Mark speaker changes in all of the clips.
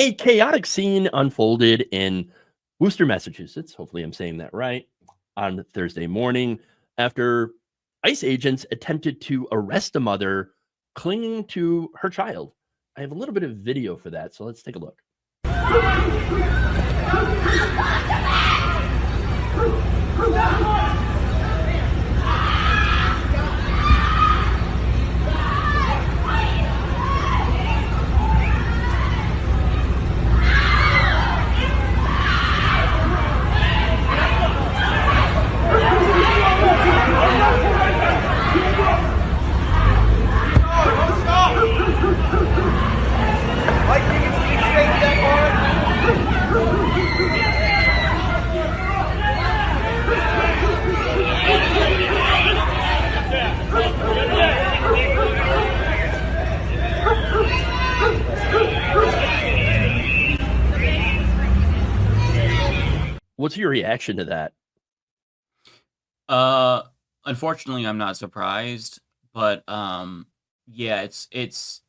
Speaker 1: A chaotic scene unfolded in Worcester, Massachusetts. Hopefully I'm saying that right. On Thursday morning after ICE agents attempted to arrest a mother clinging to her child. I have a little bit of video for that, so let's take a look. What's your reaction to that?
Speaker 2: Unfortunately, I'm not surprised, but yeah, it's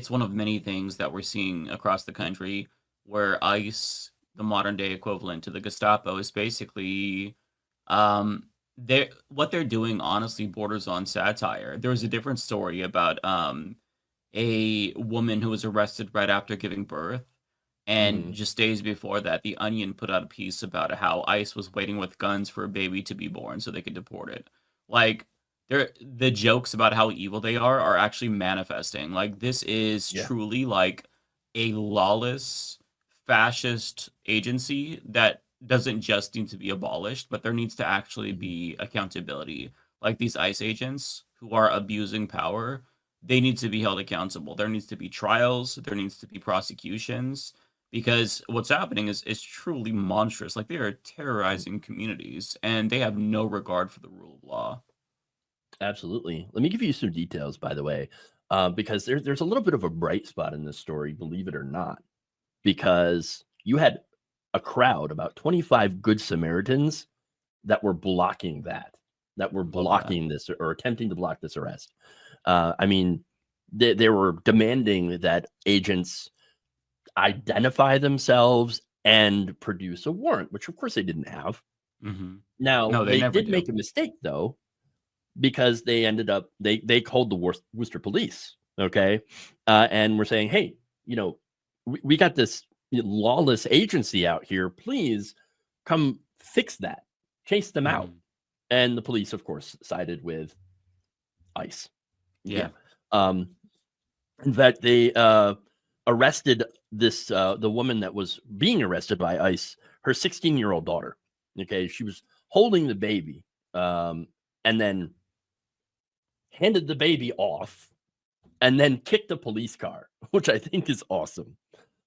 Speaker 2: one of many things that we're seeing across the country where ICE, the modern day equivalent to the Gestapo, is basically what they're doing honestly borders on satire. There was a different story about a woman who was arrested right after giving birth. And just days before that, The Onion put out a piece about how ICE was waiting with guns for a baby to be born so they could deport it. Like, the jokes about how evil they are actually manifesting. Like, this is truly like a lawless, fascist agency that doesn't just need to be abolished, but there needs to actually be accountability. Like, these ICE agents who are abusing power, they need to be held accountable. There needs to be trials. There needs to be prosecutions. Because what's happening is truly monstrous. Like, they are terrorizing communities, and they have no regard for the rule of law.
Speaker 1: Absolutely. Let me give you some details, by the way, because there's a little bit of a bright spot in this story, believe it or not, because you had a crowd, about 25 Good Samaritans, that were blocking this or attempting to block this arrest. I mean, they were demanding that agents identify themselves and produce a warrant, which of course they didn't have. Now, no, they did make a mistake, though, because they ended up, they called the Worcester police, okay? And we're saying, hey, we got this lawless agency out here. Please come fix that. Chase them out. And the police, of course, sided with ICE. Yeah. In fact, they arrested the woman that was being arrested by ICE, her 16-year-old daughter. Okay, she was holding the baby, and then handed the baby off, and then kicked a police car, which I think is awesome.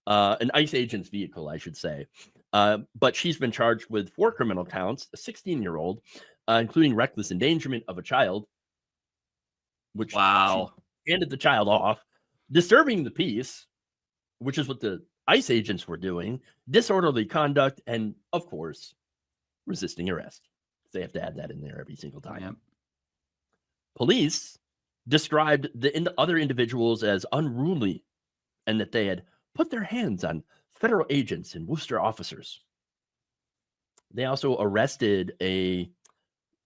Speaker 1: An ICE agent's vehicle, I should say. But she's been charged with 4 criminal counts, a 16-year-old, including reckless endangerment of a child, which she handed the child off, disturbing the peace, which is what the ICE agents were doing, disorderly conduct, and, of course, resisting arrest. They have to add that in there every single time. Yep. Police described the other individuals as unruly and that they had put their hands on federal agents and Worcester officers. They also arrested a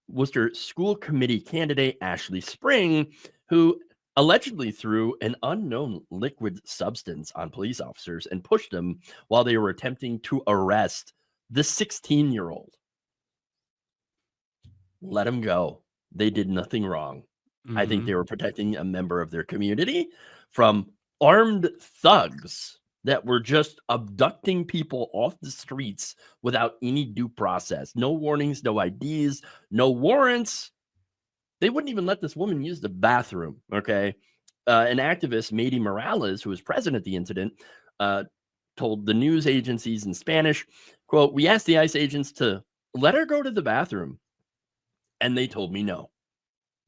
Speaker 1: Worcester school committee candidate, Ashley Spring, who allegedly threw an unknown liquid substance on police officers and pushed them while they were attempting to arrest the 16-year-old. Let them go. They did nothing wrong. I think they were protecting a member of their community from armed thugs that were just abducting people off the streets without any due process. No warnings, no IDs, no warrants. They wouldn't even let this woman use the bathroom, okay? An activist, Mady Morales, who was present at the incident, told the news agencies in Spanish, quote, "We asked the ICE agents to let her go to the bathroom, and they told me no,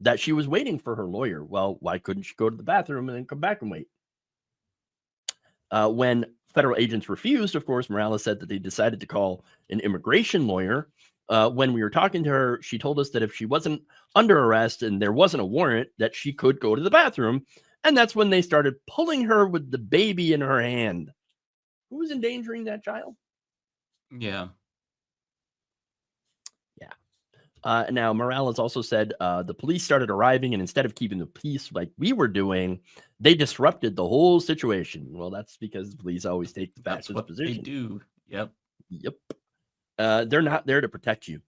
Speaker 1: that she was waiting for her lawyer. Well, why couldn't she go to the bathroom and then come back and wait?" When federal agents refused, of course, Morales said that they decided to call an immigration lawyer. When we were talking to her, she told us that if she wasn't under arrest and there wasn't a warrant, that she could go to the bathroom. And that's when they started pulling her with the baby in her hand. Who's endangering that child?
Speaker 2: Yeah.
Speaker 1: Yeah. Now, Morales also said the police started arriving, and instead of keeping the peace like we were doing, they disrupted the whole situation. Well, that's because the police always take the
Speaker 2: That's
Speaker 1: fastest
Speaker 2: what they
Speaker 1: position.
Speaker 2: do. Yep.
Speaker 1: Yep. They're not there to protect you.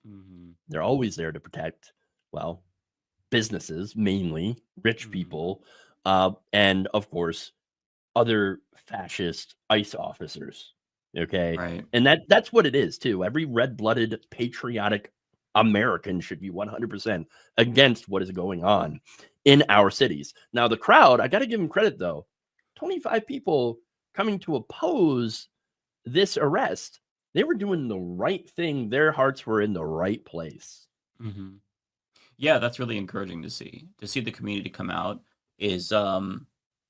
Speaker 2: Mhm.
Speaker 1: They're always there to protect, well, businesses, mainly rich
Speaker 2: Mhm.
Speaker 1: people, and of course, other fascist ICE officers. Okay,
Speaker 2: Right.
Speaker 1: and that's what it is too. Every red-blooded, patriotic American should be 100% against what is going on in our cities. Now, the crowd, I got to give them credit though. 25 people coming to oppose this arrest. They were doing the right thing. Their hearts were in the right place.
Speaker 2: Mhm. Yeah, that's really encouraging to see. To see the community come out is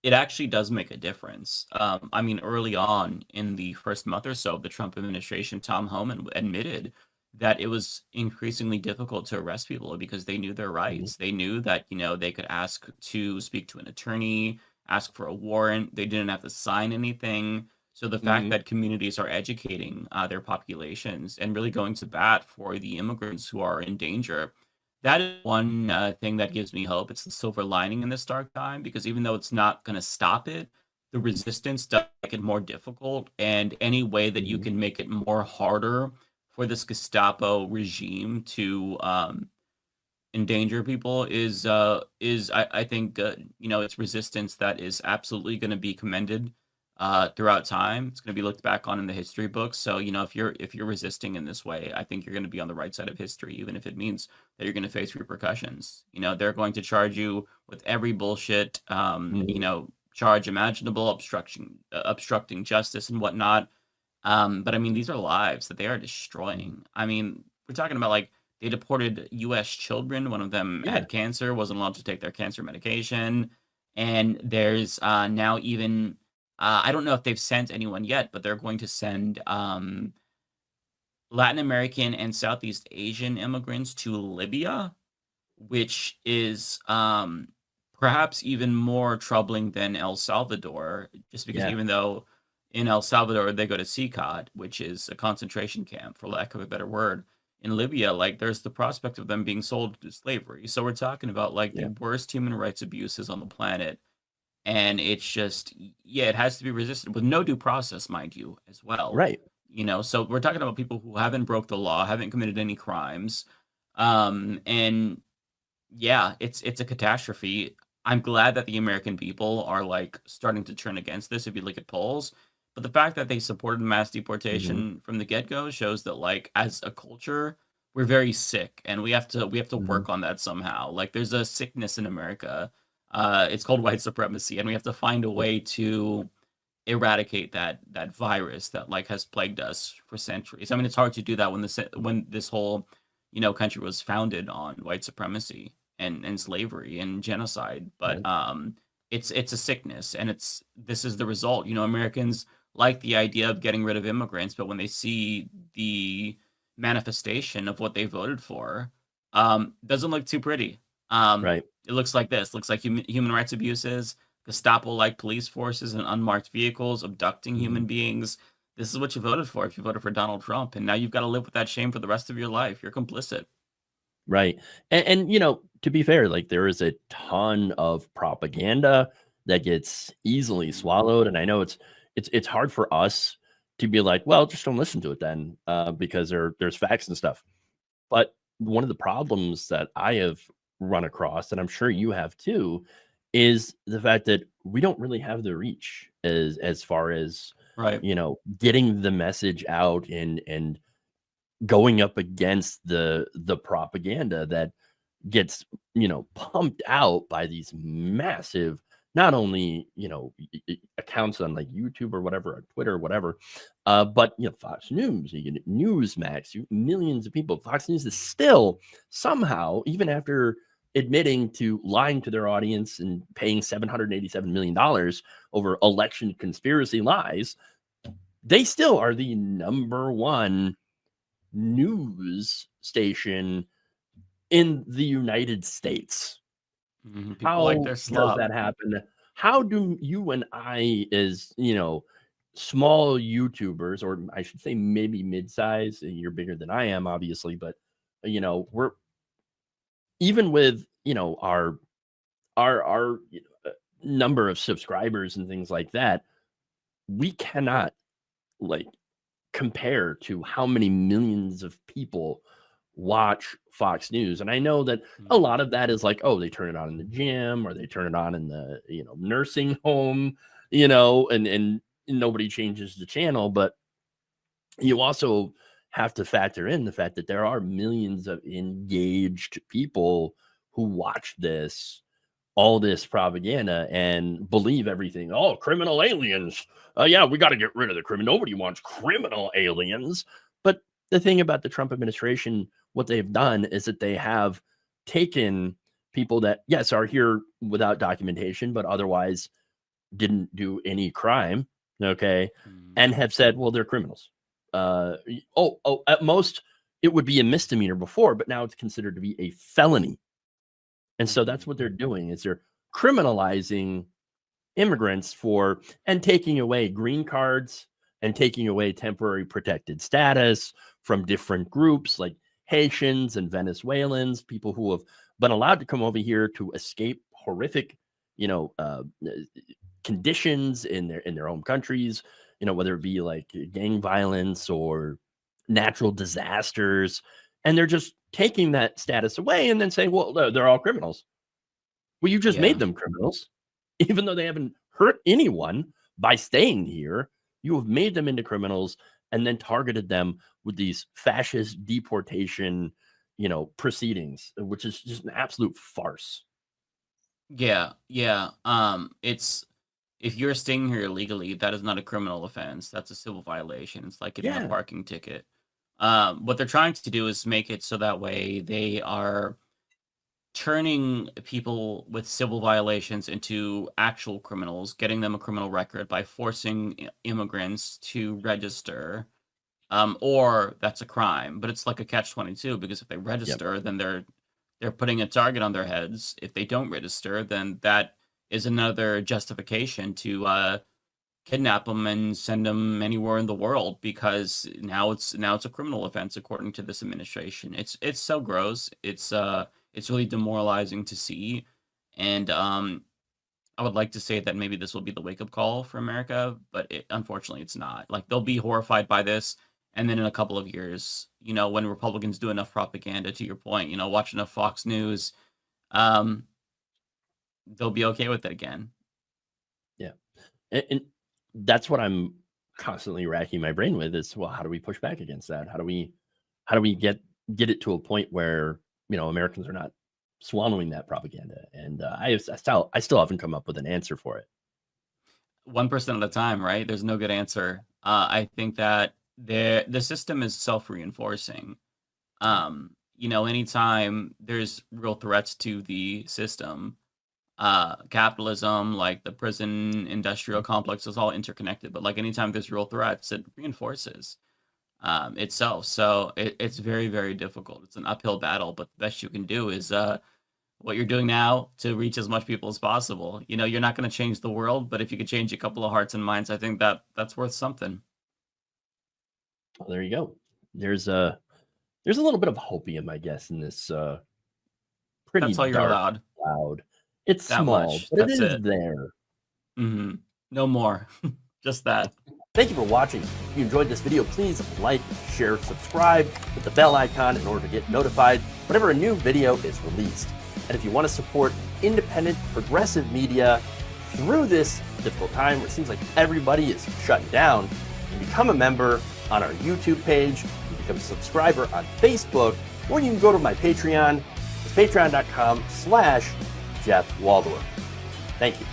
Speaker 2: it actually does make a difference. I mean, early on in the first month or so of the Trump administration, Tom Homan admitted that it was increasingly difficult to arrest people because they knew their
Speaker 1: Mhm,
Speaker 2: rights. They knew that, they could ask to speak to an attorney, ask for a warrant. They didn't have to sign anything. So the fact
Speaker 1: mhm,
Speaker 2: that communities are educating their populations and really going to bat for the immigrants who are in danger, that is one thing that gives me hope. It's the silver lining in this dark time because even though it's not going to stop it, the resistance does make it more difficult. And any way that you
Speaker 1: mhm.
Speaker 2: can make it more harder for this Gestapo regime to endanger people is I think it's resistance that is absolutely going to be commended throughout time. It's going to be looked back on in the history books. So if you're resisting in this way, I think you're going to be on the right side of history, even if it means that you're going to face repercussions. They're going to charge you with every bullshit
Speaker 1: Mhm.
Speaker 2: charge imaginable, obstructing justice and whatnot. But I mean, these are lives that they are
Speaker 1: Mhm.
Speaker 2: destroying. I mean, we're talking about like they deported U.S. children. One of them
Speaker 1: Yeah.
Speaker 2: had cancer, wasn't allowed to take their cancer medication. And there's now even, I don't know if they've sent anyone yet, but they're going to send Latin American and Southeast Asian immigrants to Libya, which is perhaps even more troubling than El Salvador, just because
Speaker 1: Yeah.
Speaker 2: even though in El Salvador they go to CICOT, which is a concentration camp, for lack of a better word, in Libya, like there's the prospect of them being sold to slavery. So we're talking about like the
Speaker 1: Yeah.
Speaker 2: worst human rights abuses on the planet. And it's just, yeah, it has to be resisted with no due process, mind you, as well.
Speaker 1: Right.
Speaker 2: So we're talking about people who haven't broke the law, haven't committed any crimes, and yeah, it's a catastrophe. I'm glad that the American people are, like, starting to turn against this if you look at polls, but the fact that they supported mass
Speaker 1: Mhm.
Speaker 2: deportation from the get-go shows that, like, as a culture, we're very sick, and we have to
Speaker 1: Mhm.
Speaker 2: work on that somehow. Like, there's a sickness in America, it's called white supremacy, and we have to find a
Speaker 1: Yep.
Speaker 2: way to eradicate that virus that, like, has plagued us for centuries. I mean, it's hard to do that when this whole, country was founded on white supremacy and slavery and genocide, but
Speaker 1: Right.
Speaker 2: it's a sickness, and this is the result. Americans like the idea of getting rid of immigrants, but when they see the manifestation of what they voted for, doesn't look too pretty.
Speaker 1: Right.
Speaker 2: It looks like this. Looks like human rights abuses, Gestapo-like police forces and unmarked vehicles abducting
Speaker 1: Mhm.
Speaker 2: human beings. This is what you voted for if you voted for Donald Trump, and now you've got to live with that shame for the rest of your life. You're complicit.
Speaker 1: Right. And to be fair, like there is a ton of propaganda that gets easily
Speaker 2: Mhm.
Speaker 1: swallowed. And I know it's hard for us to be like, well, just don't listen to it then, because there's facts and stuff. But one of the problems that I have run across, and I'm sure you have too, is the fact that we don't really have the reach as far as
Speaker 2: Right.
Speaker 1: getting the message out and going up against the propaganda that gets pumped out by these massive, not only accounts on like YouTube or whatever, or Twitter or whatever, but Fox News, you get Newsmax, millions of people. Fox News is still somehow, even after admitting to lying to their audience and paying $787 million over election conspiracy lies, they still are the number one news station in the United States.
Speaker 2: Mhm. People like
Speaker 1: How
Speaker 2: their
Speaker 1: does
Speaker 2: slop.
Speaker 1: that happen? how do you and I, as small YouTubers, or I should say maybe mid-size, you're bigger than I am, obviously, but we're even with our number of subscribers and things like that, we cannot like compare to how many millions of people watch Fox News. And I know that a lot of that is like, oh, they turn it on in the gym, or they turn it on in the nursing home, and nobody changes the channel. But you also have to factor in the fact that there are millions of engaged people who watch all this propaganda and believe everything. Oh, criminal aliens. Yeah, we got to get rid of the criminal. Nobody wants criminal aliens. But the thing about the Trump administration, what they've done is that they have taken people that, yes, are here without documentation, but otherwise didn't do any crime, okay, and have said, well, they're criminals. At most, it would be a misdemeanor before, but now it's considered to be a felony. And so that's what they're doing, is they're criminalizing immigrants and taking away green cards and taking away temporary protected status from different groups like Haitians and Venezuelans, people who have been allowed to come over here to escape horrific, conditions in their own countries, whether it be like gang violence or natural disasters. And they're just taking that status away and then saying, well, they're all criminals. Well, you just made them criminals, even though they haven't hurt anyone by staying here. You have made them into criminals and then targeted them with these fascist deportation, proceedings, which is just an absolute farce.
Speaker 2: Yeah. It's, if you're staying here illegally, that is not a criminal offense. That's a civil violation. It's like getting a parking ticket. What they're trying to do is make it so that way they are turning people with civil violations into actual criminals, getting them a criminal record by forcing immigrants to register, or that's a crime. But it's like a catch-22, because if they register, then they're putting a target on their heads. If they don't register, then that is another justification to kidnap them and send them anywhere in the world, because now it's a criminal offense according to this administration. It's so gross. It's really demoralizing to see, and I would like to say that maybe this will be the wake up call for America, but unfortunately it's not. Like, they'll be horrified by this, and then in a couple of years, when Republicans do enough propaganda, to your point, watch enough Fox News, they'll be okay with it again.
Speaker 1: Yeah, and that's what I'm constantly racking my brain with is, well, how do we push back against that? How do we get it to a point where Americans are not swallowing that propaganda? And I still haven't come up with an answer for it.
Speaker 2: 1% at a time, right? There's no good answer. I think that the system is self-reinforcing. Anytime there's real threats to the system, capitalism, like the prison industrial complex, is all interconnected. But like, anytime there's real threats, it reinforces itself. So it's very, very difficult. It's an uphill battle, but the best you can do is what you're doing now to reach as much people as possible. You're not going to change the world, but if you could change a couple of hearts and minds, I think that's worth something.
Speaker 1: Well, there you go. There's a little bit of hopium, I guess, in this pretty
Speaker 2: That's all you're
Speaker 1: dark cloud. It's
Speaker 2: that
Speaker 1: small,
Speaker 2: much.
Speaker 1: but
Speaker 2: That's
Speaker 1: it is
Speaker 2: it.
Speaker 1: there.
Speaker 2: No more. Just that.
Speaker 1: Thank you for watching. If you enjoyed this video, please like, share, subscribe, hit the bell icon in order to get notified whenever a new video is released. And if you want to support independent, progressive media through this difficult time where it seems like everybody is shutting down, you can become a member on our YouTube page, you can become a subscriber on Facebook, or you can go to my Patreon. It's patreon.com/Jeff Waldorf. Thank you.